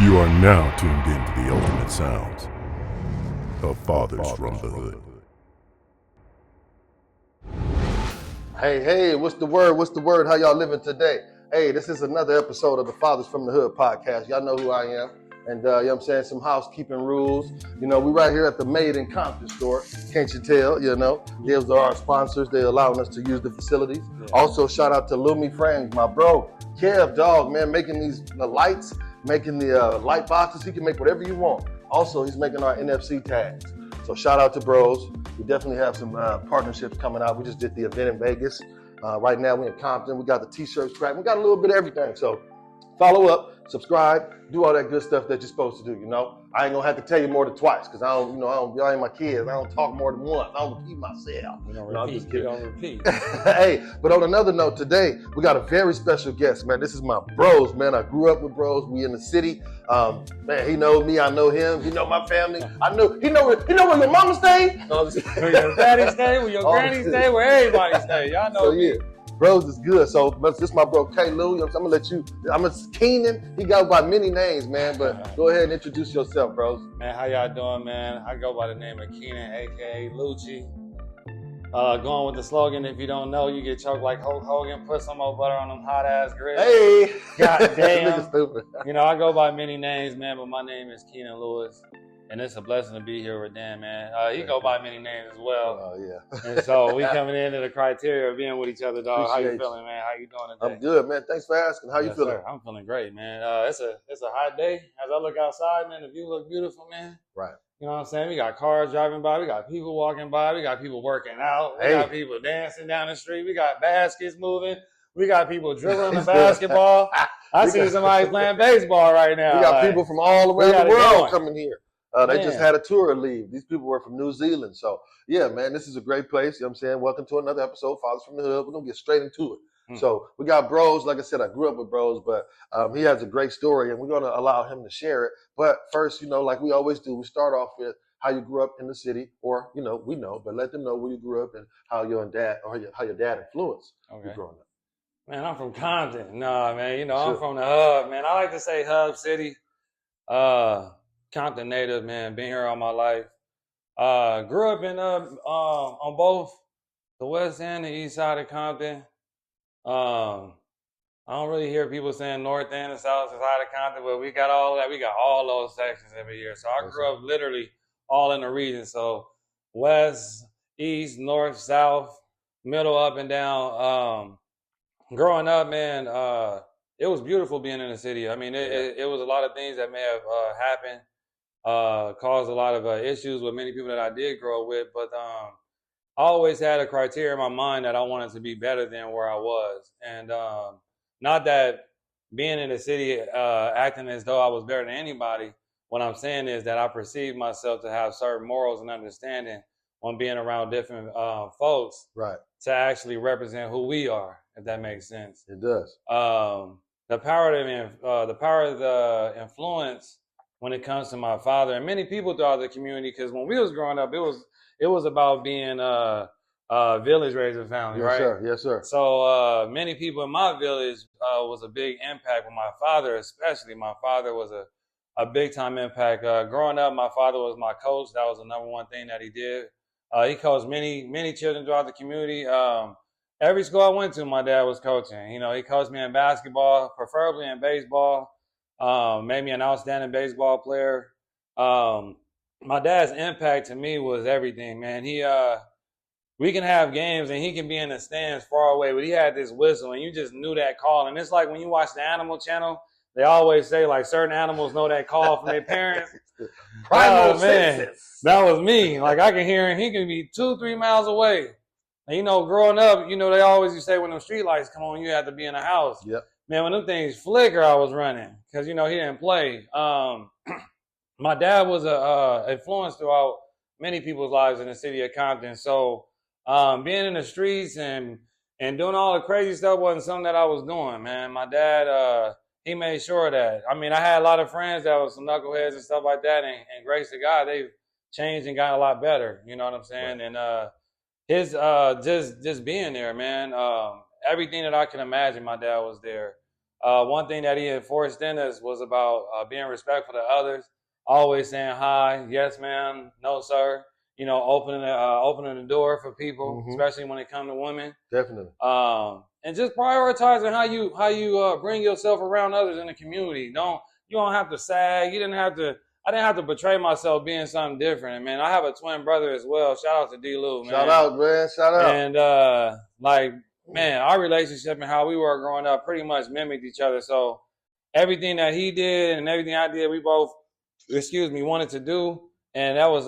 You are now tuned into the ultimate sounds of Fathers from the Hood. Hey, what's the word? What's the word? How y'all living today? Hey, this is another episode of the Fathers from the Hood podcast. Y'all know who I am. And, you know what I'm saying, some housekeeping rules. You know, we right here at the Made in Compton store. Can't you tell, you know? Those are our sponsors. They're allowing us to use the facilities. Yeah. Also, shout out to Lumi Frames, my bro. Kev, dog, man, making the lights, making the light boxes. He can make whatever you want. Also, he's making our NFC tags. So shout out to bros. We definitely have some partnerships coming out. We just did the event in Vegas. Right now we're in Compton. We got the t-shirts cracked. We got a little bit of everything. So follow up, subscribe, do all that good stuff that you're supposed to do, you know. I ain't gonna have to tell you more than twice, because y'all ain't my kids. I don't talk more than once. I don't repeat myself. You don't repeat. Hey, but on another note, today we got a very special guest, man. This is my bros, man. I grew up with bros. We in the city. Man, he knows me, I know him. He know my family. He know where your mama stay. Where your daddy stay, where your granny stay, where everybody stay. Y'all know me. Yeah. Bros is good. So this is my bro K. Lou. I'm gonna let you. I'm a Keenan. He go by many names, man. But go ahead and introduce yourself, bros. Man, how y'all doing, man? I go by the name of Keenan, aka Lucci. Going with the slogan, if you don't know, you get choked like Hulk Hogan. Put some more butter on them hot ass grits. Hey, God damn. Nigga stupid. You know, I go by many names, man, but my name is Keenan Lewis. And it's a blessing to be here with Dan, man. He go by many names as well. Oh, yeah. And so we coming into the criteria of being with each other, dog. Appreciate How you feeling, man? How you doing today? I'm good, man. Thanks for asking. How you feeling? Sir. I'm feeling great, man. It's a hot day. As I look outside, man, the view look beautiful, man. Right. You know what I'm saying? We got cars driving by. We got people walking by. We got people working out. We got people dancing down the street. We got baskets moving. We got people dribbling the basketball. I see somebody playing baseball right now. We got people from all around the world coming here. They just had a tour leave. These people were from New Zealand. So, yeah, man, this is a great place. You know what I'm saying? Welcome to another episode, Fathers from the Hood. We're going to get straight into it. So, we got bros. Like I said, I grew up with bros, but he has a great story, and we're going to allow him to share it. But first, you know, like we always do, we start off with how you grew up in the city, or, you know, we know, but let them know where you grew up and how your dad influenced you growing up. Man, I'm from Compton. Nah, man, you know, I'm from the hub, man. I like to say hub city. Compton native, man. Been here all my life. Grew up in on both the west and the east side of Compton. I don't really hear people saying north and the south side of Compton, but we got all that. We got all those sections every year. So I grew up literally all in the region. So west, east, north, south, middle, up and down. Growing up, man, it was beautiful being in the city. I mean, it was a lot of things that may have happened. Caused a lot of issues with many people that I did grow up with, but I always had a criteria in my mind that I wanted to be better than where I was. And not that being in the city, acting as though I was better than anybody. What I'm saying is that I perceive myself to have certain morals and understanding on being around different folks, right, to actually represent who we are, if that makes sense. It does. The power of the influence when it comes to my father and many people throughout the community, because when we was growing up, it was about being village raising family, right? Yes, sir. So many people in my village was a big impact. With my father, especially, my father was a big time impact. Growing up, my father was my coach. That was the number one thing that he did. He coached many children throughout the community. Every school I went to, my dad was coaching. You know, he coached me in basketball, preferably in baseball. Made me an outstanding baseball player. My dad's impact to me was everything, man. We can have games and he can be in the stands far away, but he had this whistle and you just knew that call. And it's like when you watch the Animal Channel, they always say like certain animals know that call from their parents. Primal senses. That was me. Like I can hear him. He can be 2-3 miles away. And you know, growing up, you know, they always used to say when them street lights come on, you have to be in the house. Yep. Man, when them things flicker, I was running because, you know, he didn't play. My dad was a influence throughout many people's lives in the city of Compton. So being in the streets and doing all the crazy stuff wasn't something that I was doing, man. My dad, he made sure that. I mean, I had a lot of friends that was some knuckleheads and stuff like that. And grace to God, they've changed and got a lot better. You know what I'm saying? Right. And his just being there, man. Everything that I can imagine, my dad was there. one thing that he enforced in us was about being respectful to others, always saying hi, yes, ma'am, no, sir. Opening the door for people, especially when it comes to women. Definitely. And just prioritizing how you bring yourself around others in the community. You don't have to sag. I didn't have to portray myself being something different. And man, I have a twin brother as well. Shout out to D. Lou, man. Shout out, man. Shout out. And man, our relationship and how we were growing up pretty much mimicked each other. So everything that he did and everything I did, we both, wanted to do. And that was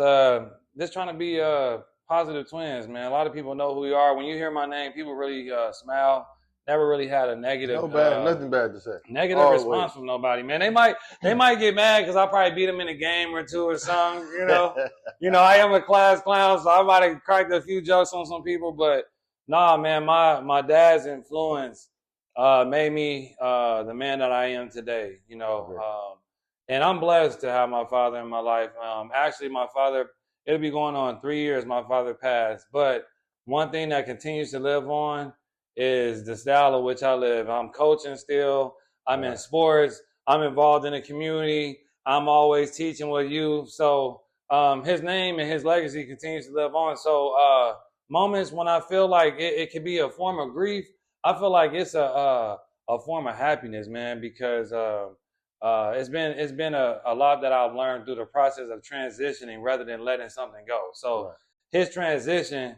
just trying to be positive twins, man. A lot of people know who we are. When you hear my name, people really smile. Never really had a negative. Nothing bad to say. Negative response from nobody, man. They might get mad because I probably beat them in a game or two or something. I am a class clown, so I might have cracked a few jokes on some people, but nah, man. My dad's influence made me the man that I am today. And I'm blessed to have my father in my life. Actually, my father. It'll be going on 3 years. My father passed, but one thing that continues to live on is the style of which I live. I'm coaching still. I'm in sports. I'm involved in the community. I'm always teaching with youth. So his name and his legacy continues to live on. So moments when I feel like it can be a form of grief, I feel like it's a form of happiness, man, because it's been a lot that I've learned through the process of transitioning rather than letting something go. So his transition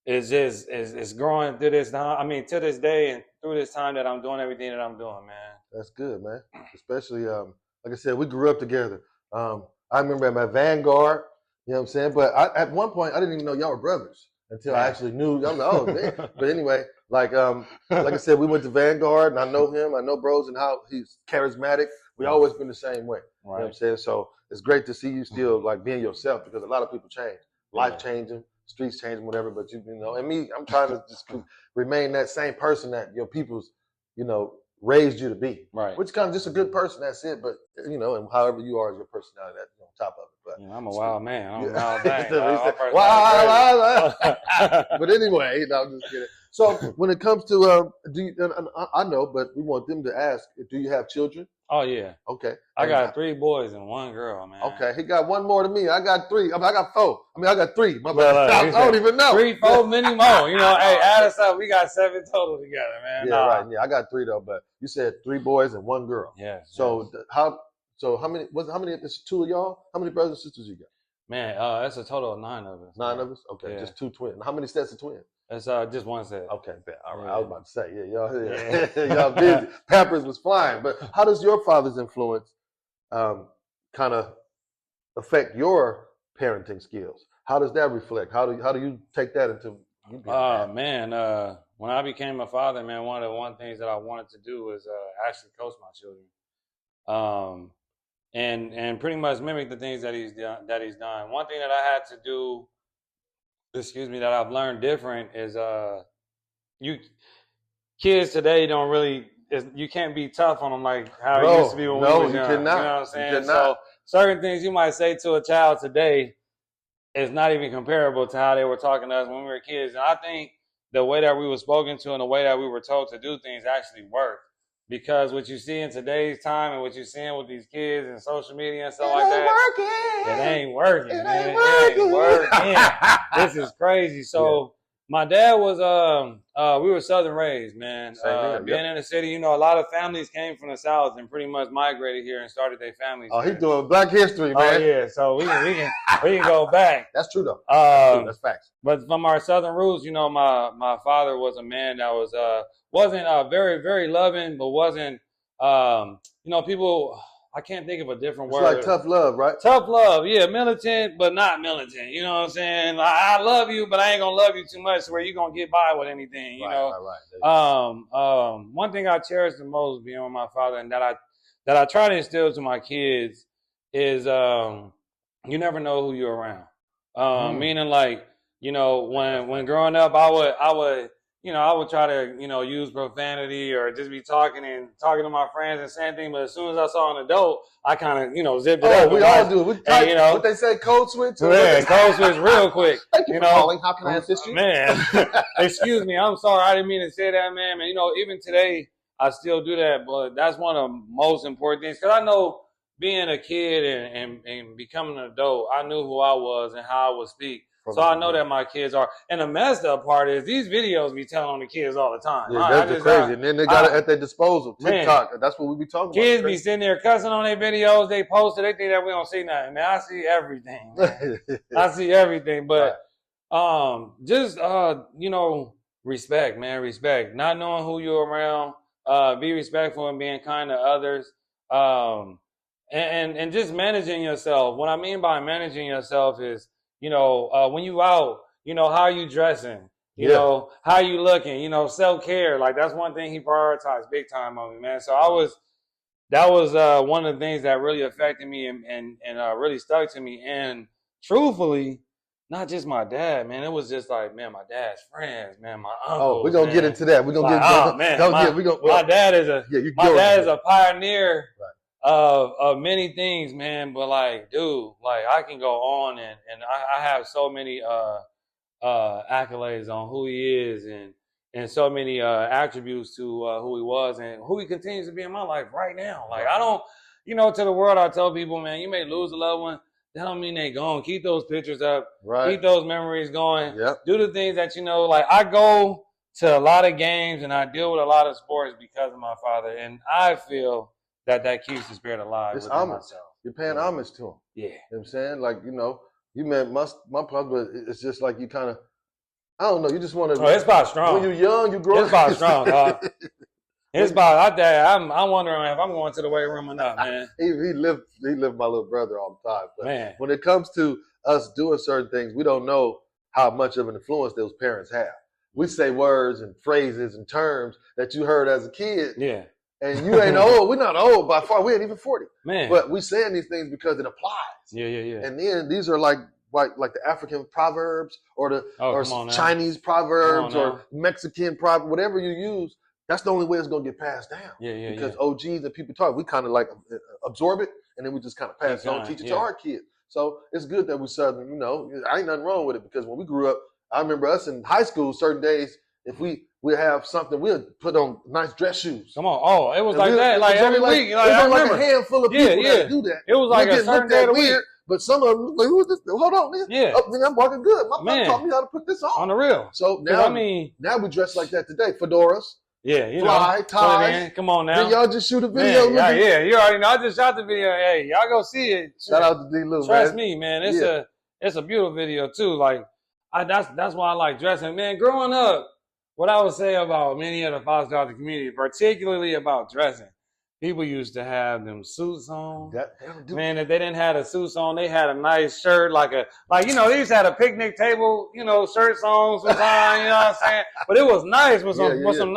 is growing through this time. I mean, to this day and through this time that I'm doing everything that I'm doing, man. That's good, man. Especially, like I said, we grew up together. I remember at my Vanguard, you know what I'm saying? But at one point, I didn't even know y'all were brothers until I actually knew. I was like, oh, man. But anyway, like I said, we went to Vanguard, and I know him. I know Bros and how he's charismatic. We always been the same way. Right. You know what I'm saying? So it's great to see you still like being yourself, because a lot of people change. Life changing, streets changing, whatever. But and me, I'm trying to just remain that same person that your people's, raised you to be. Right. Which kind of just a good person, that's it. But and however you are as your personality, that's on top of it. But I'm a wild man. I'm a wild thing. Wild. But anyway, I'm just kidding. So when it comes to I know, but we want them to ask, do you have children? Oh yeah. Okay. I got 3 boys and 1 girl, man. Okay. He got 1 more than me. I got 3. I got 4. I got 3. My bad. I don't even know. 3, 4, many more. Hey, add us up. We got 7 total together, man. Yeah, right. Yeah, I got 3 though, but you said 3 boys and 1 girl. Yeah. So how many? It's 2 of y'all? How many brothers and sisters you got? Man, that's a total of 9 of us. 9 of us? Okay, just 2 twins. How many sets of twins? It's just 1 set. Okay, all right. I was about to say, y'all busy. Pampers was flying. But how does your father's influence kind of affect your parenting skills? How does that reflect? How do you take that into? Man, when I became a father, man, one of the things that I wanted to do was actually coach my children, and pretty much mimic the things that he's done. One thing that I had to do, that I've learned different is kids today don't really. You can't be tough on them like how it used to be when we was young. Cannot. You know what I'm saying? So certain things you might say to a child today is not even comparable to how they were talking to us when we were kids. And I think the way that we were spoken to and the way that we were told to do things actually worked. Because what you see in today's time and what you're seeing with these kids and social media and stuff like that, it ain't working, man. It ain't working. This is crazy. So my dad was, we were Southern raised, man. Being in the city, a lot of families came from the South and pretty much migrated here and started their families. Oh, he's doing Black history, man. Oh yeah, so we can go back. That's true though. That's facts. But from our Southern roots, my father was a man that wasn't very, very loving, but wasn't people. I can't think of a different word. It's like tough love, right? Tough love, yeah. Militant, but not militant. You know what I'm saying? Like, I love you, but I ain't gonna love you too much where you're gonna get by with anything. You know. Right. One thing I cherish the most being with my father, and that I try to instill to my kids is you never know who you're around. Meaning, like, when growing up, I would try to, use profanity or just be talking to my friends and saying things. But as soon as I saw an adult, I kind of, zipped it up. Oh, we all do. What they say, code switch? Yeah, code switch real quick. Thank you for calling. How can I assist you? Man, excuse me. I'm sorry. I didn't mean to say that, man. And, even today, I still do that, but that's one of the most important things. Because I know being a kid and becoming an adult, I knew who I was and how I would speak. So I know that my kids are. And the messed up part is these videos be telling on the kids all the time. Yeah, that's crazy. And then they got it at their disposal. TikTok, that's what we be talking about. Kids be sitting there cussing on their videos. They post it. They think that we don't see nothing. Man, I see everything. I see everything. But just, respect, man, respect. Not knowing who you're around. Be respectful and being kind to others. And just managing yourself. What I mean by managing yourself is, when you out, how you dressing, you know, how you looking, self-care. Like that's one thing he prioritized big time on me, man. So that was one of the things that really affected me and really stuck to me. And truthfully, not just my dad, man. It was just like, man, my dad's friends, man, my uncles. Oh, we're gonna get into that. We're gonna my dad is a pioneer of many things, man. But like, dude, like I can go on and I have so many accolades on who he is and so many attributes to who he was and who he continues to be in my life right now. Like I don't, to the world, I tell people, man, you may lose a loved one. That don't mean they gone. Keep those pictures up. Right. Keep those memories going. Yep. Do the things that like I go to a lot of games and I deal with a lot of sports because of my father. And I feel that keeps the spirit alive within myself. You're paying homage to him. Yeah. You know what I'm saying? Like, you met my pops, but it's just like you kind of, I don't know, you just want to. Oh, it's about strong. When you're young, you grow up. It's about strong, dog. It's about I'm wondering if I'm going to the weight room or not, man. he lived my little brother all the time. But when it comes to us doing certain things, we don't know how much of an influence those parents have. We say words and phrases and terms that you heard as a kid. Yeah. And you ain't old. We're not old by far. We ain't even 40. Man. But we saying these things because it applies. Yeah. And then these are like the African proverbs or the Chinese proverbs or Mexican proverbs, whatever you use. That's the only way it's going to get passed down. Yeah. Because OGs and people talk, we kind of like absorb it and then we just kind of pass it on, teach it to our kids. So it's good that we Southern, I ain't nothing wrong with it because when we grew up, I remember us in high school, certain days, if we have something, we'll put on nice dress shoes. Come on. Oh, it was like that. Like every week. Like, it was like a handful of people that do that. It was like a certain day of the week. But some of them, like, who's this? Hold on, nigga. Yeah. Nigga, I'm walking good. My mom taught me how to put this on. On the real. So now, now we dress like that today. Fedoras. Yeah, fly, ties. Come on now. Did y'all just shoot a video? Man, yeah, you already know. I just shot the video. Hey, y'all go see it. Shout out to D. Lou, Trust me, man. It's a beautiful video too. Like, that's why I like dressing. Man, growing up, what I would say about many of the fathers throughout the community, particularly about dressing, people used to have them suits on. Man, if they didn't have the suits on, they had a nice shirt, they used to have a picnic table, shirts on sometimes, you know what I'm saying? But it was nice with some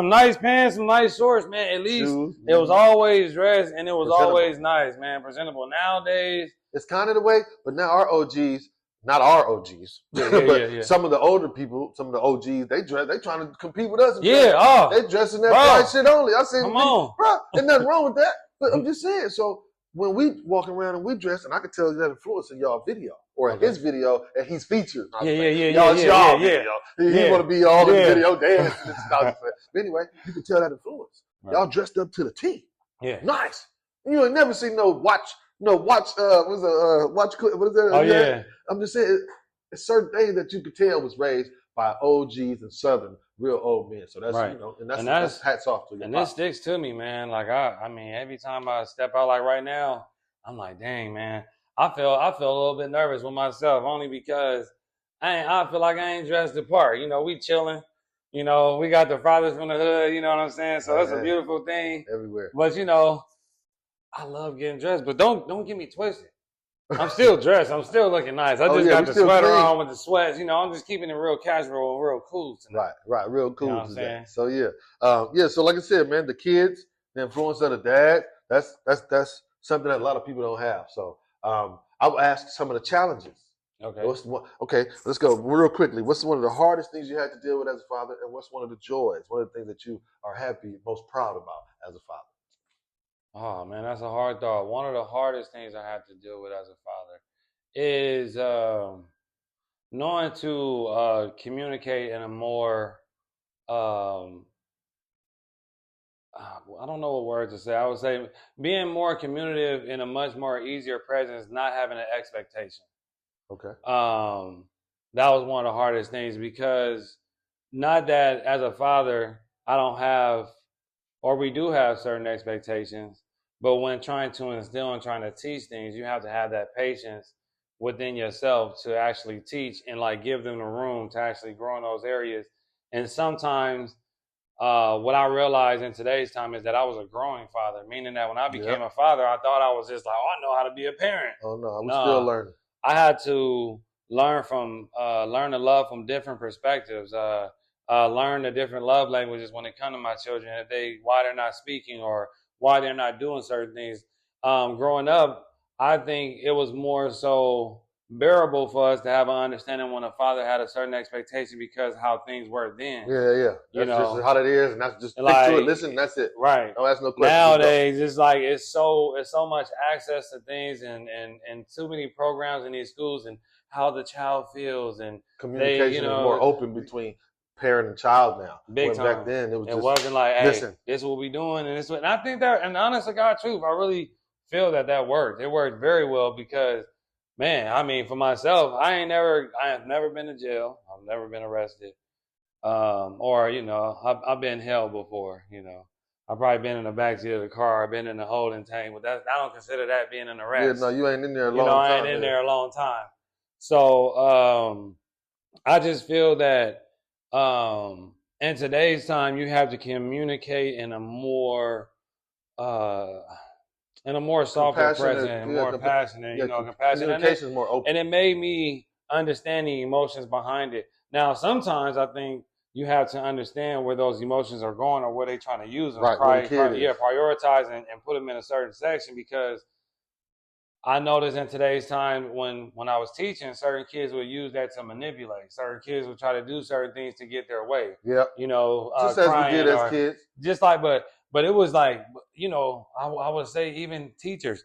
nice pants, some nice shorts, man. At least it was always dressed and it was always nice, man. Presentable. Nowadays, it's kind of the way, but now our OGs, not our OGs, but some of the older people, some of the OGs, they trying to compete with us. They dressing that bright shit only. I said, bro, there's nothing wrong with that. But I'm just saying, so when we walking around and we dress, and I can tell you that influence in y'all video or his video, and he's featured. He want to be all in the video dancing and stuff. But anyway, you can tell that influence. Right. Y'all dressed up to the T. Yeah, nice. You ain't never seen no watch. What is that? Oh yeah. I'm just saying, it's certain things that you could tell was raised by OGs and Southern real old men. So that's right. And that's hats off to you. And this sticks to me, man. Like I mean, every time I step out, like right now, I'm like, dang, man. I feel a little bit nervous with myself, only because I feel like I ain't dressed the part. We chilling. We got the fathers from the hood. You know what I'm saying? So it's a beautiful thing everywhere. But I love getting dressed, but don't get me twisted. I'm still dressed. I'm still looking nice. I just got the sweater on with the sweats. I'm just keeping it real casual and real cool tonight. Right. Real cool. You know what I'm saying? So so like I said, man, the kids, the influence of the dad, that's something that a lot of people don't have. So I'll ask some of the challenges. Okay. Let's go real quickly. What's one of the hardest things you had to deal with as a father, and what's one of the joys, one of the things that you are happy, most proud about as a father? Oh, man, that's a hard thought. One of the hardest things I have to deal with as a father is knowing to communicate in a more I don't know what word to say. I would say being more communicative in a much more easier presence, not having an expectation. Okay. That was one of the hardest things because not that as a father, I don't have, or we do have certain expectations, but when trying to instill and trying to teach things, you have to have that patience within yourself to actually teach and like give them the room to actually grow in those areas. And sometimes what I realized in today's time is that I was a growing father, meaning that when I became a father, I thought I was just like, oh, I know how to be a parent. Oh no, I'm No, still learning. I had to learn to love from different perspectives, learn the different love languages when it comes to my children, why they're not speaking or why they're not doing certain things. Growing up, I think it was more so bearable for us to have an understanding when a father had a certain expectation because how things were then. Yeah. You That's just know, how it is, and that's just stick like, to it. Listen, that's it. Right. Don't ask no questions. Nowadays, it's like it's so much access to things and too many programs in these schools and how the child feels and Communication is more open between parent and child now. Big time. Back then, it wasn't like, hey, listen, this is what we doing and this. And I think that, and honest to God truth, I really feel that worked. It worked very well because, man, I mean, for myself, I have never been to jail. I've never been arrested. Or, I've been held before, I've probably been in the backseat of the car, I've been in the holding tank, but I don't consider that being an arrest. Yeah, no, you ain't in there a long time. I ain't in there a long time. So, I just feel that, in today's time, you have to communicate in a more softer present and more passionate, compassionate. Communication is more open. And it made me understand the emotions behind it. Now, sometimes I think you have to understand where those emotions are going or where they're trying to use them. Right, prioritize and put them in a certain section because I noticed in today's time when I was teaching, certain kids would use that to manipulate. Certain kids would try to do certain things to get their way. Yeah. Just as we did as kids. Just like, but it was like, I would say even teachers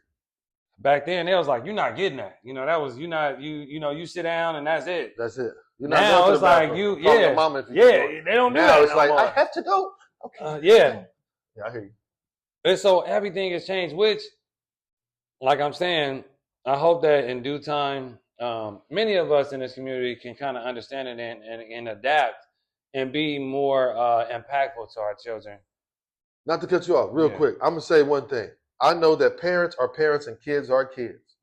back then, they was like, you're not getting that. That was, you sit down and that's it. That's it. Now it's like they don't do that. Now it's no like, more. I have to go. Okay. Yeah, I hear you. And so everything has changed, which, like I'm saying, I hope that in due time, many of us in this community can kind of understand it and adapt and be more impactful to our children. Not to cut you off, real quick. I'm going to say one thing. I know that parents are parents and kids are kids.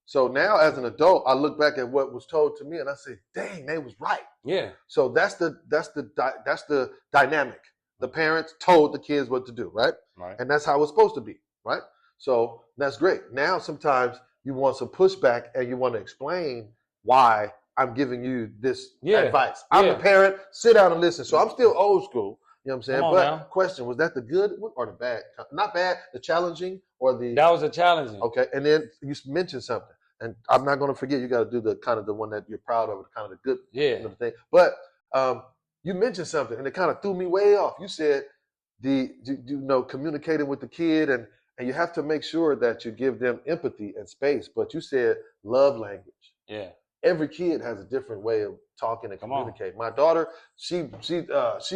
So now as an adult, I look back at what was told to me and I say, dang, they was right. Yeah. So that's the dynamic. The parents told the kids what to do, right? Right. And that's how it's supposed to be, right? So that's great. Now sometimes you want some pushback and you want to explain why I'm giving you this advice. I'm the parent, sit down and listen. So I'm still old school. You know what I'm saying? But question, was that the good or the bad? Not bad, the challenging or the... That was a challenging. Okay, and then you mentioned something. And I'm not going to forget, you got to do the kind of the one that you're proud of, kind of the good thing. But you mentioned something and it kind of threw me way off. You said communicating with the kid and you have to make sure that you give them empathy and space. But you said love language. Yeah. Every kid has a different way of talking and communicating. My daughter, she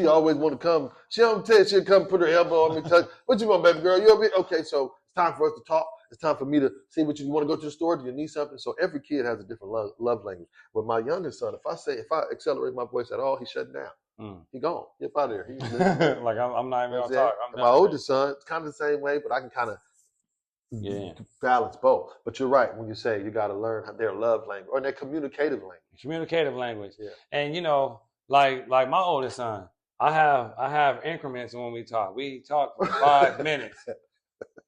always want to come. She don't tell you she'll come put her elbow on me, touch. What you want, baby girl? You okay? Okay, so it's time for us to talk. It's time for me to see what you want to go to the store. Do you need something? So every kid has a different love language. But my youngest son, if I accelerate my voice at all, he's shutting down. He gone. Get out of here. Like I'm not even gonna talk. My oldest son, it's kind of the same way, but I can kind of balance both. But you're right when you say you got to learn their love language or their communicative language. Communicative language. Yeah. And like my oldest son, I have increments when we talk. We talk for 5 minutes.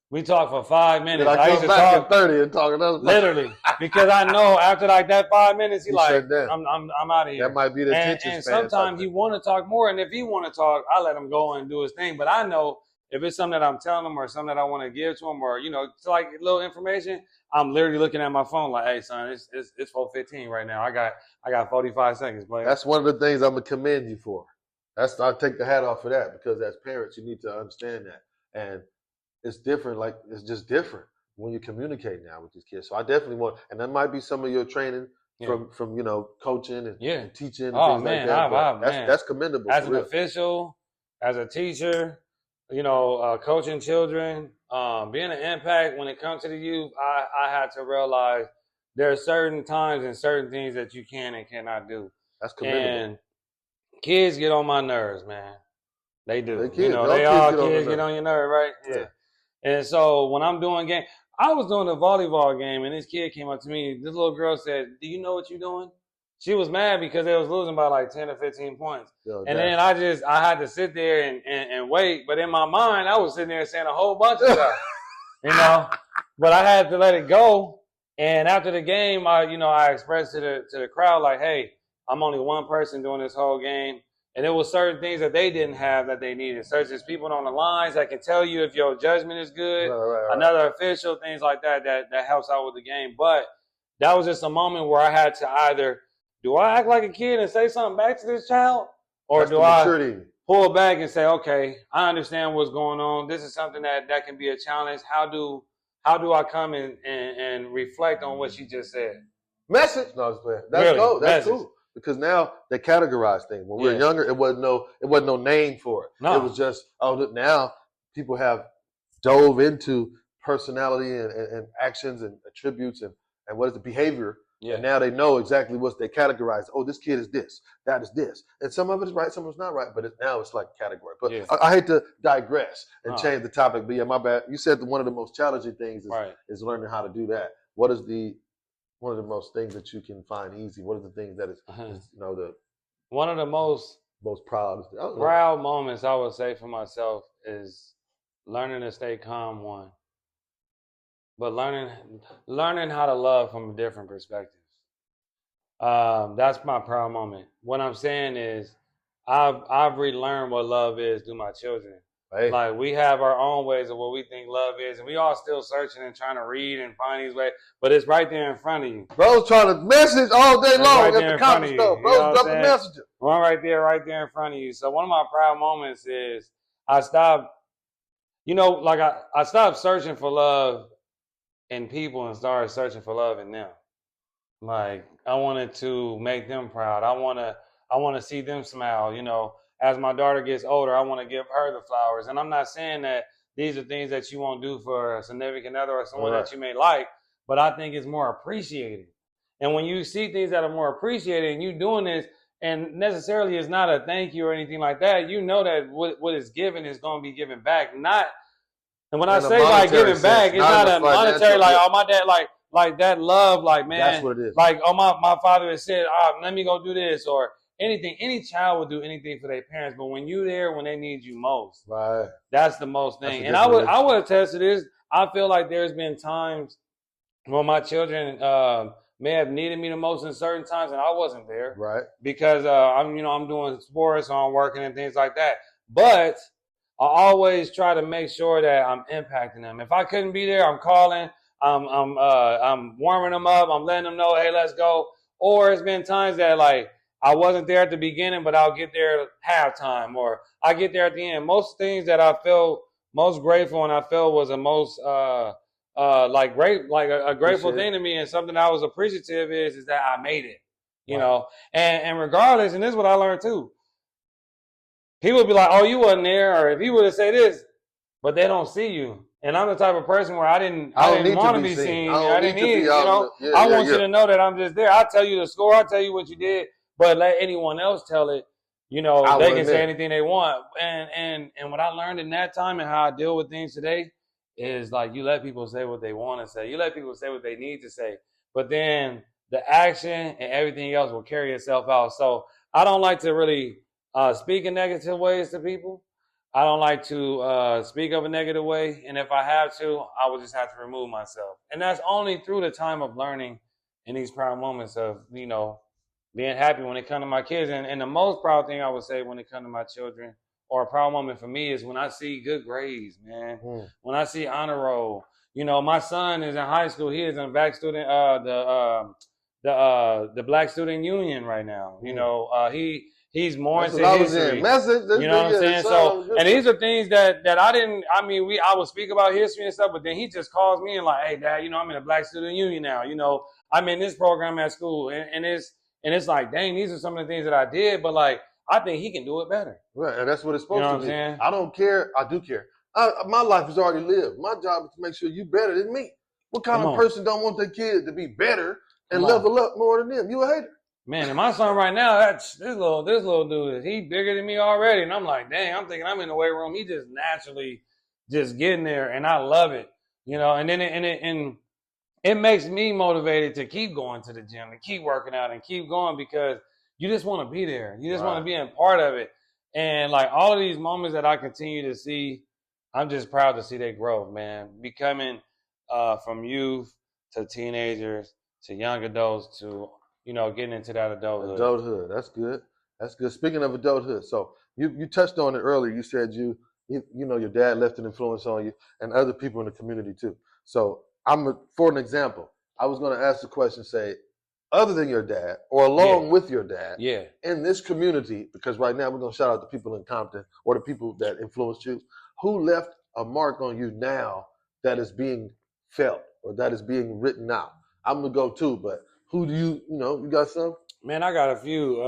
We talk for 5 minutes. I used to back talk 30 and talk another literally because I know after like that 5 minutes, he like I'm out of here. That might be the attention and span. Sometimes he want to talk more, and if he want to talk, I let him go and do his thing. But I know if it's something that I'm telling him or something that I want to give to him, or it's like little information, I'm literally looking at my phone like, "Hey, son, it's 4:15 right now. I got 45 seconds, player." That's one of the things I'm gonna commend you for. I'll take the hat off for that because as parents, you need to understand that and. It's different, like it's just different when you communicate now with these kids. So I definitely want, and that might be some of your training from coaching and teaching and things like that. That's commendable. As an official, as a teacher, coaching children, being an impact when it comes to the youth, I had to realize there are certain times and certain things that you can and cannot do. That's commendable. And kids get on my nerves, man. They do. Kids Get on your nerve, right? Yeah. And so when I'm doing game, I was doing a volleyball game, and this kid came up to me. This little girl said, "Do you know what you're doing?" She was mad because they was losing by like 10 or 15 points. And then I had to sit there and wait. But in my mind, I was sitting there saying a whole bunch of stuff, But I had to let it go. And after the game, I expressed to the crowd like, "Hey, I'm only one person doing this whole game." And there was certain things that they didn't have that they needed, such as people on the lines that can tell you if your judgment is good, right. Another official, things like that helps out with the game. But that was just a moment where I had to either, do I act like a kid and say something back to this child? Or do I pull back and say, okay, I understand what's going on. This is something that can be a challenge. How do I come and reflect on what she just said? Message. No, I was playing. That's cool. Because now they categorize things. When we were younger, it wasn't no name for it. No. It was just, now people have dove into personality and actions and attributes and what is the behavior. Yeah. And now they know exactly what they categorize. Oh, this kid is this, that is this. And some of it is right, some of it's not right, but now it's like a category. But I hate to digress and change the topic, but my bad. You said that one of the most challenging things is learning how to do that. What is one of the most things that you can find easy? What are the things that is one of the most proud moments I would say for myself is learning to stay calm, one. But learning how to love from a different perspective. That's my proud moment. What I'm saying is I've relearned what love is through my children. Right. Like, we have our own ways of what we think love is, and we all still searching and trying to read and find these ways, but it's right there in front of you. Bro's trying to message all day long at the Compton store. Bro's dropping messages. One right there in front of you. So one of my proud moments is I stopped searching for love in people and started searching for love in them. Like, I wanted to make them proud. I want to see them smile, As my daughter gets older, I want to give her the flowers. And I'm not saying that these are things that you won't do for a significant other or someone that you may like, but I think it's more appreciated. And when you see things that are more appreciated and you doing this, and necessarily it's not a thank you or anything like that, you know that what is given is going to be given back. And when I say like giving back, it's not a monetary, like, oh, my dad, like that love, like, man. That's what it is. Like, oh, my father has said, let me go do this, or anything. Any child will do anything for their parents, but when you're there when they need you most, right, that's the most thing. And I would attest to this. I feel like there's been times when my children may have needed me the most in certain times, and I wasn't there, right? Because I'm doing sports, so I'm working and things like that. But I always try to make sure that I'm impacting them. If I couldn't be there, I'm calling. I'm warming them up. I'm letting them know, hey, let's go. Or it's been times that, like, I wasn't there at the beginning, but I'll get there halftime, or I get there at the end. Most things that I feel most grateful and I felt was the most a grateful thing to me, and something I was appreciative is that I made it, you know. And regardless, and this is what I learned too. People would be like, "Oh, you wasn't there," or if he would have said this, but they don't see you. And I'm the type of person where I didn't want to be seen. I didn't need, I want you to know that I'm just there. I'll tell you the score. I'll tell you what you did. But let anyone else tell it, they can say anything they want. And what I learned in that time and how I deal with things today is, like, you let people say what they want to say. You let people say what they need to say. But then the action and everything else will carry itself out. So I don't like to really speak in negative ways to people. I don't like to speak of a negative way. And if I have to, I would just have to remove myself. And that's only through the time of learning in these proud moments of, being happy when it comes to my kids. And the most proud thing I would say when it comes to my children, or a proud moment for me, is when I see good grades, man. When I see honor roll. My son is in high school. He is in BLAC student, the BLAC student union right now. He's more into history. You know what I'm saying? So, and these are things that I didn't. I would speak about history and stuff, but then he just calls me and like, hey, Dad, I'm in a BLAC student union now. I'm in this program at school, and it's like, dang, these are some of the things that I did, but like, I think he can do it better. Right, and that's what it's You know supposed what to I'm be. saying? I don't care. I do care. My life is already lived. My job is to make sure you better than me. What kind Come of on. person don't want their kid to be better and Come on. level up more than them? You a hater. Man, and my son right now, this little dude, he bigger than me already. And I'm like, dang, I'm thinking I'm in the weight room. He just naturally just getting there, and I love it. You know, and then it makes me motivated to keep going to the gym and keep working out and keep going because you just want to be there. You just want to be a part of it. And like all of these moments that I continue to see, I'm just proud to see their growth, man. Becoming from youth to teenagers to young adults to, you know, getting into that adulthood. Adulthood. That's good. That's good. Speaking of adulthood, so you touched on it earlier. You said you know your dad left an influence on you and other people in the community too. So for an example, I was going to ask the question, say, other than your dad or along with your dad, in this community, because right now we're going to shout out the people in Compton or the people that influenced you, who left a mark on you now that is being felt or that is being written out? I'm going to go too, but who do you got some? Man, I got a few.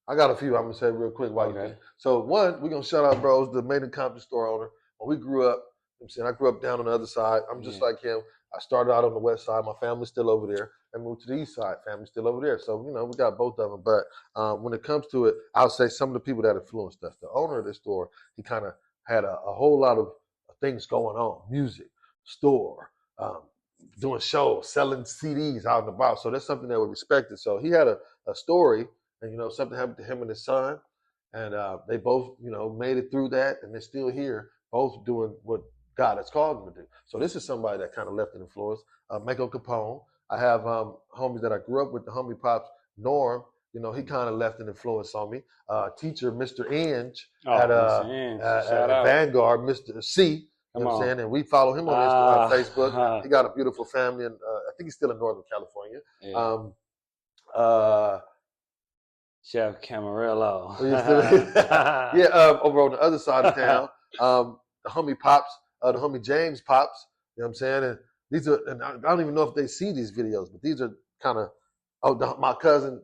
I got a few I'm going to say real quick while you think. So one, we're going to shout out bros, the Made in Compton store owner. When we grew up, I grew up down on the other side. I'm just like him. I started out on the west side. My family's still over there. I moved to the east side. Family's still over there. So, we got both of them. But when it comes to it, I'll say some of the people that influenced us. The owner of this store, he kind of had a whole lot of things going on. Music, store, doing shows, selling CDs out and about. So that's something that we respected. So he had a story, and something happened to him and his son, and they both made it through that, and they're still here, both doing what God has called them to do. So this is somebody that kind of left an influence. Mako Capone. I have homies that I grew up with. The homie Pops Norm. He kind of left an influence on me. Teacher Mr. Inge at Vanguard, Mr. C. You know what I'm saying? And we follow him on Facebook. He got a beautiful family, and I think he's still in Northern California. Chef Camarillo. Over on the other side of town, the homie Pops, the homie James Pops. You know what I'm saying? And these are, and I don't even know if they see these videos, but these are kind of, my cousin,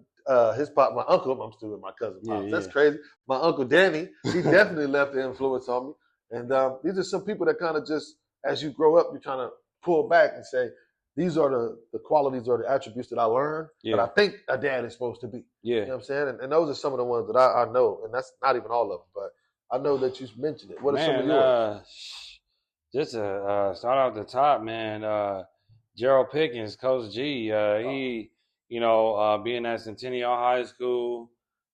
his pop, my uncle. I'm still with my cousin Pops. That's crazy. My uncle Danny, he definitely left an influence on me. And these are some people that kind of just, as you grow up, you kind of pull back and say, these are the qualities or the attributes that I learned that I think a dad is supposed to be. You know what I'm saying? And those are some of the ones that I know. And that's not even all of them, but I know that you mentioned it. What are some of yours? Just to start off the top, man, Gerald Pickens, Coach G, he, being at Centennial High School,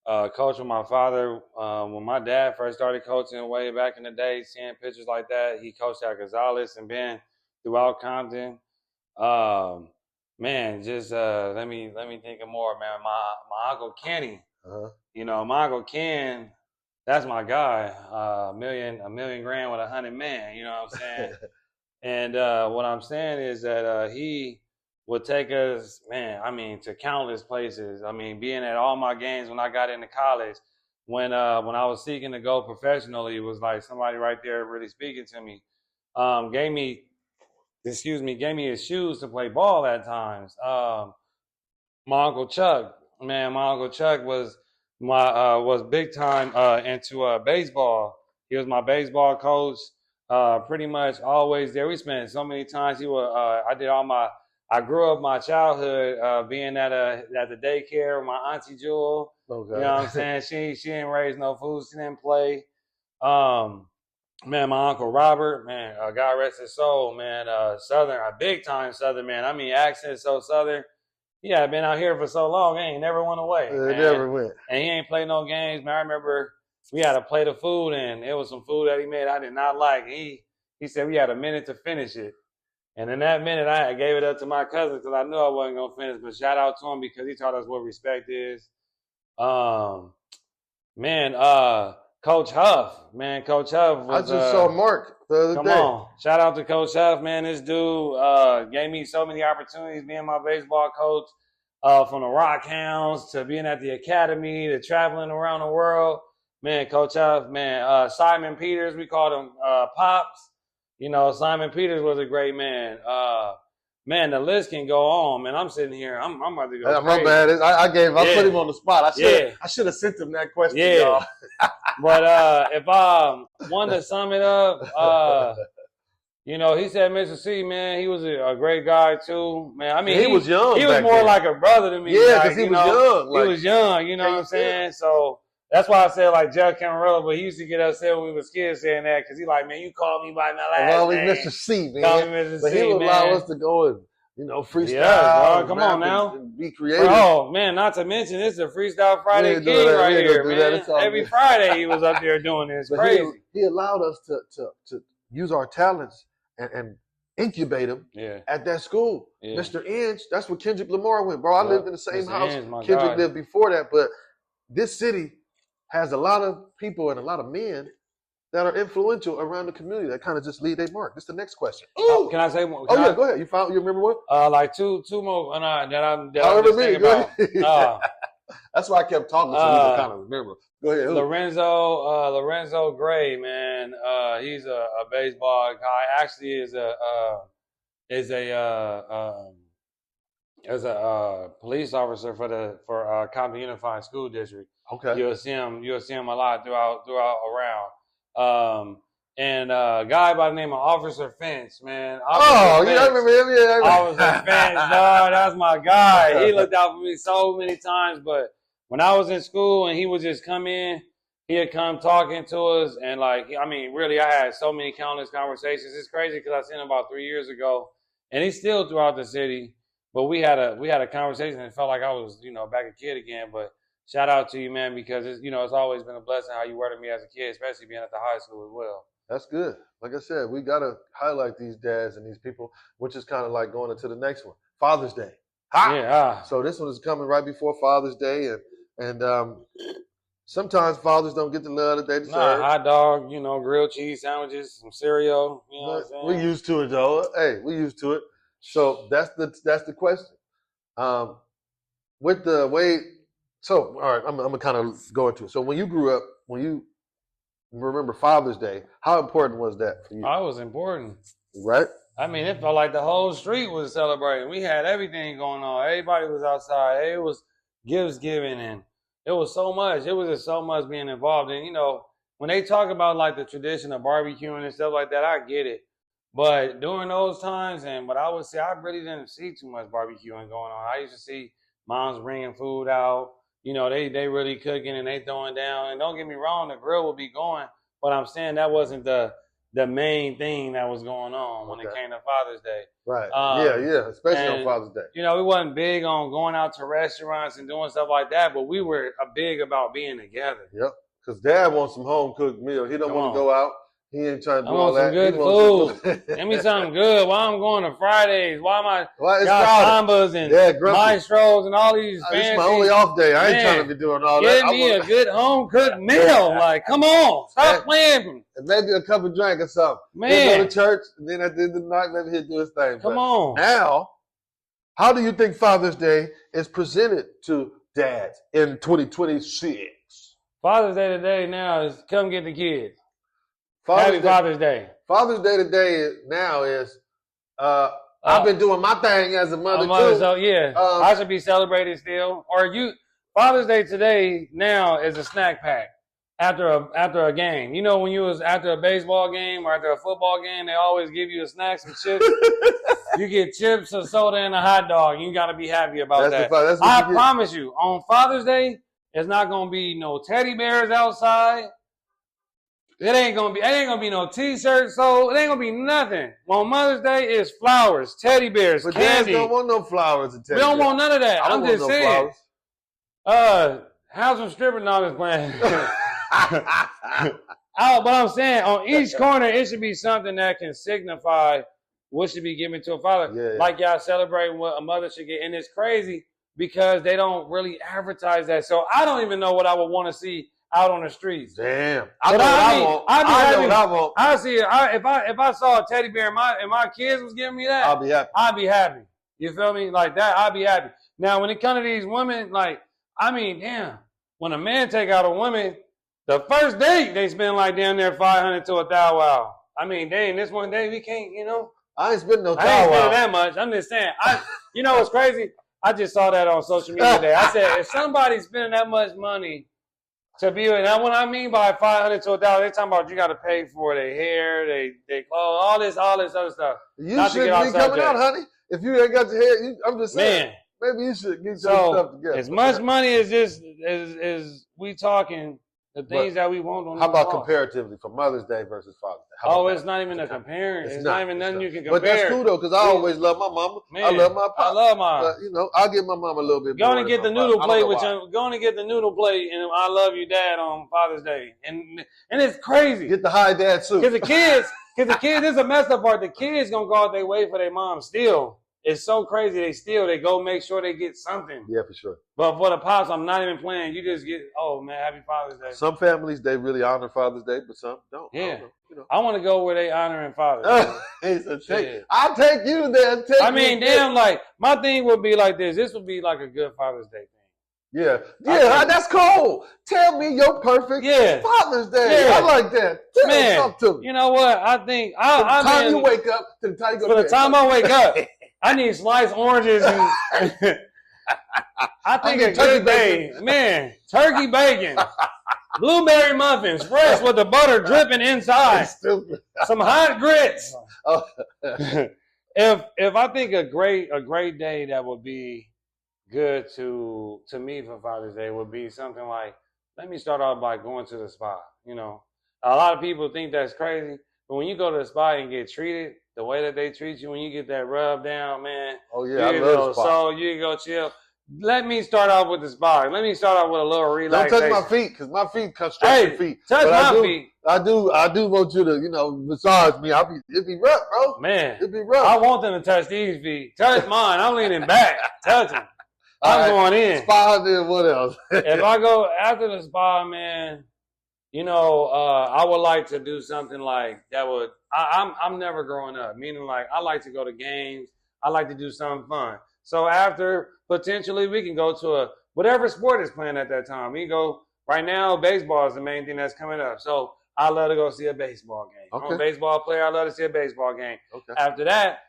coach with my father. When my dad first started coaching way back in the day, seeing pictures like that, he coached at Gonzalez and been throughout Compton. Man, just let me think of more, man. My uncle Kenny, my uncle Ken, that's my guy. A million grand with 100 men. You know what I'm saying? And what I'm saying is that he would take us, to countless places. Being at all my games when I got into college, when I was seeking to go professionally, it was like somebody right there really speaking to me. Gave me his shoes to play ball at times. My Uncle Chuck was big time into baseball. He was my baseball coach, pretty much always there. We spent so many times. I grew up my childhood being at the daycare with my auntie Jewel. Okay. You know what I'm saying? She didn't raise no food. She didn't play. Man, my Uncle Robert, man, God rest his soul, man, Southern, a big time Southern man. Accent so Southern. He had been out here for so long, he ain't never went away. It never went. And he ain't played no games, man. I remember we had a plate of food, and it was some food that he made I did not like. He said we had a minute to finish it. And in that minute, I gave it up to my cousin because I knew I wasn't going to finish. But shout out to him because he taught us what respect is. Coach Huff, man. Coach Huff was, I just saw Mark the other day. Come on. Shout out to Coach Huff, man. This dude gave me so many opportunities being my baseball coach, from the Rockhounds to being at the academy to traveling around the world. Man, Coach Huff, man. Simon Peters, we called him Pops. Simon Peters was a great man. Man, the list can go on, man. I'm sitting here. I'm about to go. My bad. I put him on the spot. I should have sent him that question, y'all. But if I wanted to sum it up, you know, he said Mr. C, man, he was a great guy too, man. I mean, he was young. He was more like a brother to me. Yeah, because he was young. He was young. You know what I'm saying? So that's why I said like Jeff Camarella, but he used to get upset when we was kids saying that because he like, man, you called me by my last name. Mr. C, man. Call me Mr. But C, he would man. allow us to go and, you know, freestyle. Yeah, bro. Come on now. And be creative. Oh, man, not to mention, this is a Freestyle Friday King right here, man. Every Friday he was up there doing this. Crazy. He allowed us to use our talents and incubate them at that school. Yeah. Mr. Inge, that's where Kendrick Lamar went, bro. I lived in the same house. Kendrick lived before that, but this city has a lot of people and a lot of men that are influential around the community that kind of just leave their mark. This is the next question. Can I say one? Go ahead. You remember one? Like two more that I'm just thinking about. That's why I kept talking so you can kind of remember. Go ahead. Lorenzo Gray, man. He's a baseball guy. Actually, is a police officer for Compton Unified School District. Okay. You'll see him a lot throughout around. And a guy by the name of Officer Fence, man. I remember him. Yeah, Officer Fence, dog, that's my guy. He looked out for me so many times. But when I was in school and he would just come in, he'd come talking to us. And really, I had so many countless conversations. It's crazy because I seen him about 3 years ago. And he's still throughout the city. But we had a conversation and it felt like I was, back a kid again. But shout out to you, man, because it's always been a blessing how you were to me as a kid, especially being at the high school as well. That's good. Like I said, we got to highlight these dads and these people, which is kind of like going into the next one, Father's Day. Yeah. So this one is coming right before Father's Day, and sometimes fathers don't get the love that they deserve. Hot dog, grilled cheese sandwiches, some cereal. You know what I'm saying? We used to it, though. Hey, we used to it. So that's the question. With the way, so all right, I'm gonna kind of go into it. So when you grew up, when you remember Father's Day, how important was that for you? Oh, it was important. Right? I mean, it felt like the whole street was celebrating. We had everything going on. Everybody was outside. It was gifts giving, and it was so much. It was just so much being involved. And, when they talk about, like, the tradition of barbecuing and stuff like that, I get it. But during those times, and what I would say, I really didn't see too much barbecuing going on. I used to see moms bringing food out. They really cooking and they throwing down. And don't get me wrong, the grill would be going. But I'm saying that wasn't the main thing that was going on when it came to Father's Day. Right. Especially on Father's Day. We wasn't big on going out to restaurants and doing stuff like that, but we were big about being together. Yep. Because Dad wants some home cooked meal. He don't want to go out. He ain't trying to do all that. Good food. Give me something good. Why I'm going to Fridays? Why am I got Sambas and Maestros and all these fancy? It's my only off day. I ain't trying to be doing all that. Give me a good home cooked meal. Like, come on, stop playing. And maybe a cup of drink or something. Man, he'll go to church, and then at the end of the night, maybe he'll do his thing. Come on. Now, how do you think Father's Day is presented to dads in 2026? Father's Day today now is come get the kids. Happy Father's Day. Father's Day today now is I've been doing my thing as a mother too. So I should be celebrating still. Or Father's Day today now is a snack pack after a game. When you was after a baseball game or after a football game, they always give you a snack, some chips. You get chips, a soda, and a hot dog. You got to be happy about that. I promise you, on Father's Day, there's not gonna be no teddy bears outside. It ain't gonna be no T-shirts sold. It ain't gonna be nothing. On Mother's Day, it's flowers, teddy bears, but candy. Dads don't want no flowers and teddy bears. We don't want none of that. I'm just saying. Have some stripping dogs playing. But I'm saying on each corner, it should be something that can signify what should be given to a father. Yeah. Like y'all celebrating what a mother should get. And it's crazy because they don't really advertise that. So I don't even know what I would want to see out on the streets. Damn. I know what I want. I see it. If I saw a teddy bear and my kids was giving me that, I'll be happy. I'd be happy. You feel me? Like that, I'd be happy. Now, when it comes to these women, damn, when a man take out a woman, the first date they spend like down there $500 to $1,000. This one day we can't, I ain't spending no time. I ain't spending that much. I'm just saying. You know what's crazy? I just saw that on social media today. I said, if somebody's spending that much money to be, and what I mean by $500 to $1,000, they're talking about you got to pay for their hair, they clothes, all this other stuff. You should be coming out, honey. If you ain't got your hair, I'm just saying. Man, maybe you should get some stuff together. As much money as just as we talking, the things that we want on. How about comparatively for Mother's Day versus Father's Day? It's not even a comparing. It's not even nothing you can compare. But that's cool though, because I always love my mama. Man, I love my pop. I love mine. You know, I'll give my mama a little bit. Going to get the noodle plate with you. Going to get the noodle plate and I love you, Dad, on Father's Day, and it's crazy. Get the high dad suit. Because the kids, this is a messed up part. The kids gonna go out their way for their mom still. It's so crazy. They go make sure they get something. Yeah, for sure. But for the pops, I'm not even playing. You just get, oh man, happy Father's Day. Some families, they really honor Father's Day, but some don't. Yeah. I want to go where they honoring Father's Day. I'll take you there. Damn, like, my thing would be like this. This would be like a good Father's Day thing. Yeah. Yeah, that's cool. Tell me your perfect Father's Day. Yeah. I like that. Tell me something to me. You know what? I think, from the time you wake up to the time you go to bed. For the time I wake up. I need sliced oranges and I think a good day, man, turkey bacon, blueberry muffins, fresh with the butter dripping inside, some hot grits. If I think a great day that would be good to me for Father's Day would be something like, let me start off by going to the spa. You know, a lot of people think that's crazy, but when you go to the spa and get treated the way that they treat you, when you get that rub down, man. Oh, yeah, I love the spa. So you can go chill. Let me start off with the spa. Let me start off with a little relaxation. Don't touch my feet, because my feet construction feet. Touch my feet. I do want you to, massage me. It'd be rough, bro. Man. It'd be rough. I want them to touch these feet. Touch mine. I'm leaning back. Touch them. I'm going in. Spa, then what else? If I go after the spa, man, I would like to do something like that would, I'm never growing up, meaning like I like to go to games. I like to do something fun. So after, potentially we can go to whatever sport is playing at that time. We can go, right now, baseball is the main thing that's coming up. So I love to go see a baseball game. Okay. I'm a baseball player. I love to see a baseball game. Okay. After that,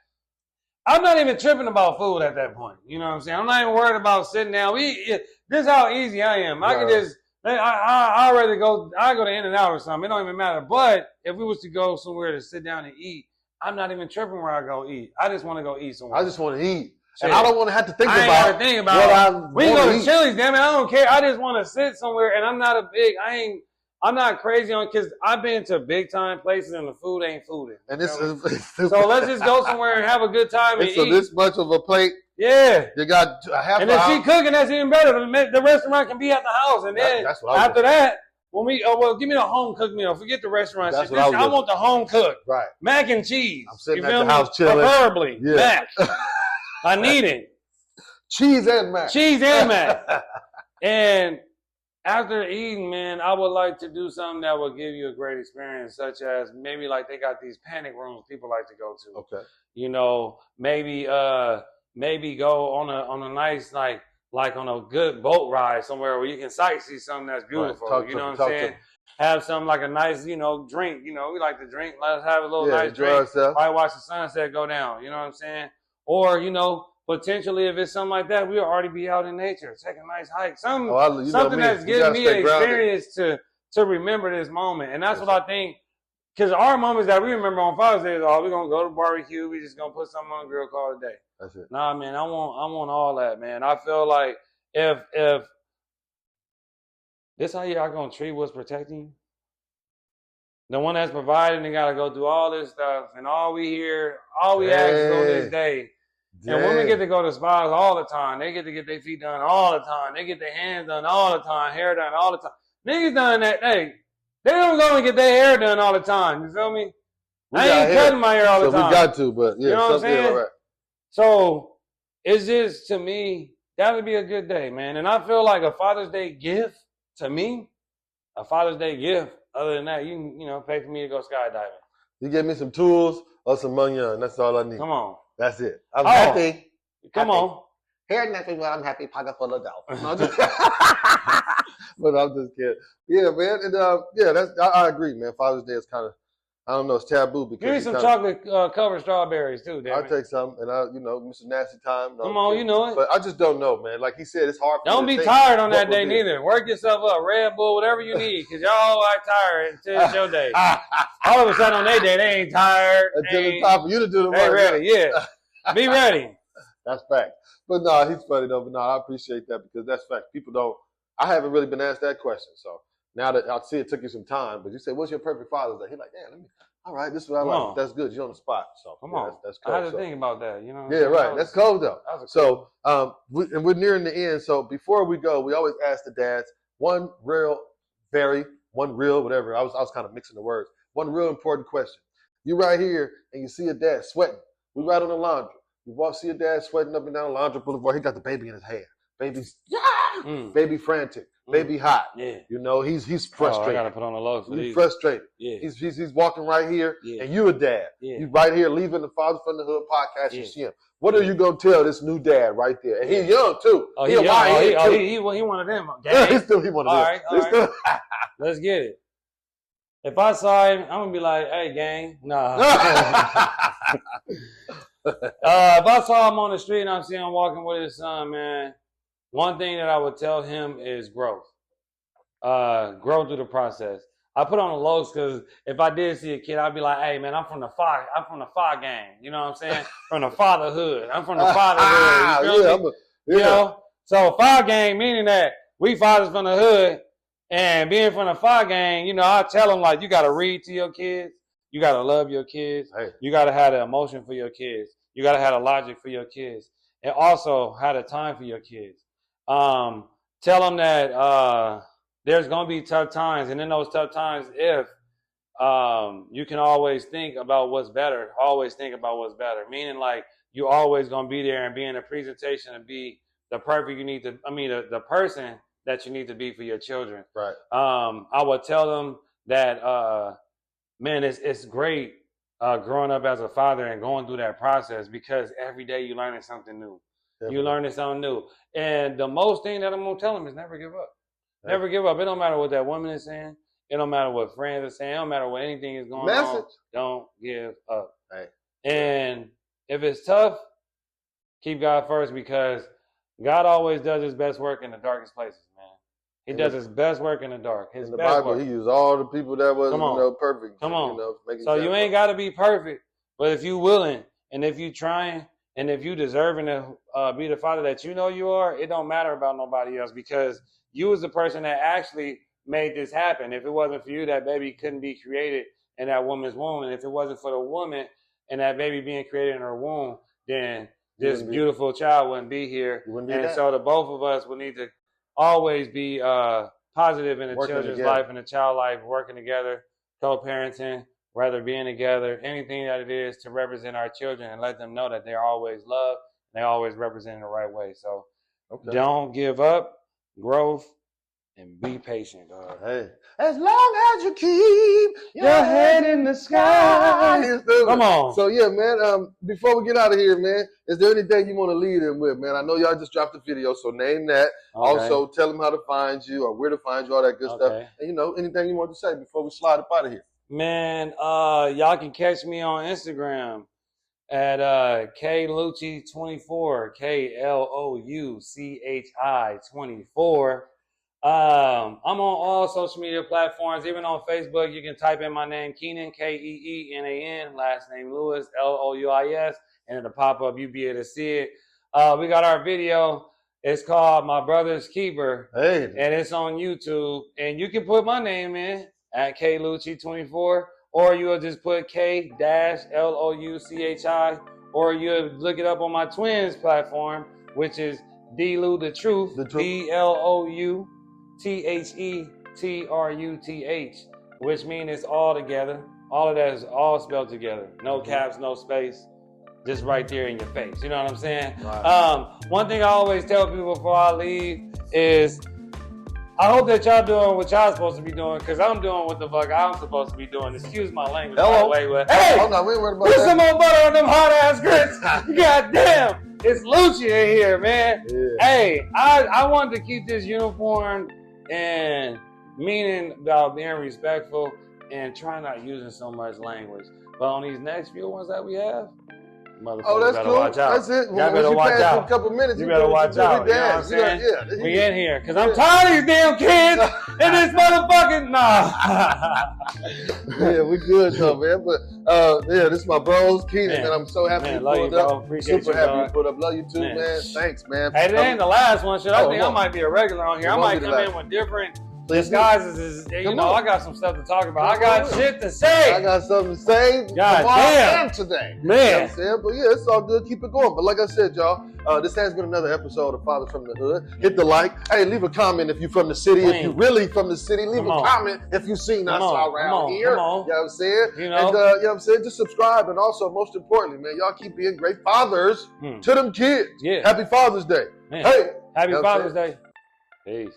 I'm not even tripping about food at that point. You know what I'm saying? I'm not even worried about sitting down. This is how easy I am. I can just, I'd rather go to In-N-Out or something. It don't even matter. But if we was to go somewhere to sit down and eat, I'm not even tripping where I go eat. I just want to go eat somewhere. I just want to eat. And I don't want to have to think about it. We can go to Chili's, damn it. I don't care. I just want to sit somewhere. And I'm not crazy on, because I've been to big time places and the food ain't fooding. And this is so let's just go somewhere and have a good time and eat. This much of a plate. Yeah. You got a half and if she cooking, that's even better. The restaurant can be at the house. And then after that, when give me the home cooked meal. Forget the restaurant shit. I want the home cooked. Right. Mac and cheese. I'm sitting at the house chilling. Preferably. Yeah. Mac. I need it. Cheese and mac. Cheese and mac. And after eating, man, I would like to do something that would give you a great experience, such as maybe like they got these panic rooms people like to go to. Okay. Maybe go on a nice, like on a good boat ride somewhere where you can sightsee something that's beautiful. Right. You know what I'm saying? Have something like a nice, drink. We like to drink. Let's have a little nice drink. Probably watch the sunset go down. You know what I'm saying? Or, potentially if it's something like that, we'll already be out in nature. Take a nice hike. Something that's giving me an experience to remember this moment. And that's what I think, because our moments that we remember on Father's Day is, we're going to go to barbecue. We just going to put something on the grill, call it a day. That's it. Nah, man, I want all that, man. I feel like if this how y'all going to treat what's protecting you, the one that's providing, they got to go through all this stuff. And all we ask is on this day. And women get to go to spas all the time. They get to get their feet done all the time. They get their hands done all the time, hair done all the time. Niggas done that. Hey, they don't go and get their hair done all the time. You feel me? I ain't cutting my hair all the time. We got to, but yeah. You know what I'm saying? Right. So it's just, to me, that would be a good day, man. And I feel like a Father's Day gift, to me, other than that, you pay for me to go skydiving. You give me some tools or some money, and that's all I need. Come on. That's it. I'm happy. Come on. Hair nothing, but I'm happy. Pocket full of dough. But I'm just kidding. Yeah, man. And I agree, man. Father's Day is kind of I don't know. It's taboo because give me some chocolate covered strawberries too, damn I'll it. take some, and Mr. Nasty Time. No, Come on, you know it. But I just don't know, man. Like he said, it's hard for Don't me to be think tired on what that would day be. neither. Work yourself up, Red Bull, whatever you need, because y'all act tired until it's your day. All of a sudden on their day, they ain't tired. Until it's time for you to do the work. They ready, yeah. Be ready. That's fact. But no, he's funny though. But no, I appreciate that because that's fact. People don't. I haven't really been asked that question, so now that I see it took you some time. But you say, "What's your perfect Father's Day?" He's like, "Damn, all right, this is what I like." That's good. You're on the spot, so come on. That's cool. I had to think about that, you know. Yeah, right. That's cool though. Cool. So, we're nearing the end. So before we go, we always ask the dads one real, whatever. I was kind of mixing the words. One real important question. You right here and you see a dad sweating. We right on the laundry. You see a dad sweating up and down Laundry Boulevard. He got the baby in his hand. Baby's baby frantic, baby hot. Yeah. You know, he's frustrated. I gotta put on the low for He's frustrated. Yeah. He's walking right here, and you a dad. Yeah. You right here leaving the Fathers from the Hood podcast. You see him. What are you gonna tell this new dad right there? And he's young too. Oh, he one of them. He's still one of them. All right. Let's get it. If I saw him, I'm gonna be like, "Hey, gang, nah." If I saw him on the street and I see him walking with his son, man, one thing that I would tell him is growth. Grow through the process. I put on the lows because if I did see a kid, I'd be like, "Hey, man, I'm from the FA gang. You know what I'm saying? From the fatherhood. I'm from the fatherhood. You feel me? You know? So FA gang meaning that we fathers from the hood, and being from the FA gang, you know, I tell them like, you got to read to your kids. You got to love your kids. Hey. You got to have the emotion for your kids. You got to have the logic for your kids. And also have the time for your kids. Tell them that there's going to be tough times. And in those tough times, if you can always think about what's better. Always think about what's better. Meaning like you always going to be there and be in a presentation and be the the person that you need to be for your children. Right. I would tell them that, man, it's great growing up as a father and going through that process because every day you're learning something new. Definitely. You're learning something new. And the most thing that I'm going to tell them is never give up. Right. Never give up. It don't matter what that woman is saying. It don't matter what friends are saying. It don't matter what anything is going on. Don't give up. Right. And if it's tough, keep God first because God always does his best work in the darkest places, man. He does his best work in the dark. In the Bible, he used all the people that wasn't perfect. Come on. So you ain't got to be perfect, but if you willing and if you trying and if you deserving to be the father that you know you are, it don't matter about nobody else because you was the person that actually made this happen. If it wasn't for you, that baby couldn't be created in that woman's womb. And if it wasn't for the woman and that baby being created in her womb, then this beautiful child wouldn't be here. And so the both of us would need to always be positive in the children's life and the child life, working together, co-parenting, rather being together, anything that it is to represent our children and let them know that they're always loved, and they're always represented the right way. So don't give up, growth, and be patient, dog. Hey, as long as you keep your head in the sky. Come on. So yeah, man. Before we get out of here, man, is there anything you want to lead them with, man? I know y'all just dropped the video, so name that. Okay. Also, tell them how to find you or where to find you, all that good stuff. And you know, anything you want to say before we slide up out of here. Man, y'all can catch me on Instagram at KLuchi24, KLOUCHI24. I'm on all social media platforms, even on Facebook. You can type in my name, Keenan, Keenan, last name Lewis, Louis, and it'll pop up. You'll be able to see it. We got our video. It's called My Brother's Keeper, and it's on YouTube. And you can put my name in at KLuchi24, or you'll just put K-Louchi, or you'll look it up on my twins platform, which is D-Lu the Truth, DLOUTHETRUTH, which means it's all together. All of that is all spelled together. No caps, no space. Just right there in your face. You know what I'm saying? Right. One thing I always tell people before I leave is I hope that y'all doing what y'all supposed to be doing, because I'm doing what the fuck I'm supposed to be doing. Excuse my language, by the way. But, hey, we ain't worried about put some more butter on them hot-ass grits. God damn. It's Lucci in here, man. Yeah. Hey, I wanted to keep this uniform and meaning about being respectful and try not using so much language. But on these next few ones that we have, motherfuckers Oh, that's better cool. watch out. That's it. Y'all Once better you watch pass out. a couple minutes, You better watch out. You know what I'm saying? We in here. Because I'm tired of these damn kids and this motherfucking... Nah. Yeah, we good though, man. But yeah, this is my bros, Keenan, man. I'm so happy you pulled up. Appreciate Super you, happy you dog. pulled up. Love you too, man. Thanks, man. Hey, that ain't the last one. Shit, I think I might be a regular on here. I might come in with different disguises. You know, I got some stuff to talk about. I got shit to say. I got something to say God tomorrow damn. and today. Man. You know what I'm saying? But yeah, it's all good. Keep it going. But like I said, y'all, this has been another episode of Fathers from the Hood. Hit the like. Hey, leave a comment if you're from the city. If you're really from the city, leave a comment if you've seen us around here. You know what I'm saying? You know? And you know what I'm saying? Just subscribe. And also, most importantly, man, y'all keep being great fathers to them kids. Yeah. Happy Father's Day. Man. Hey. Happy Father's Day. Peace.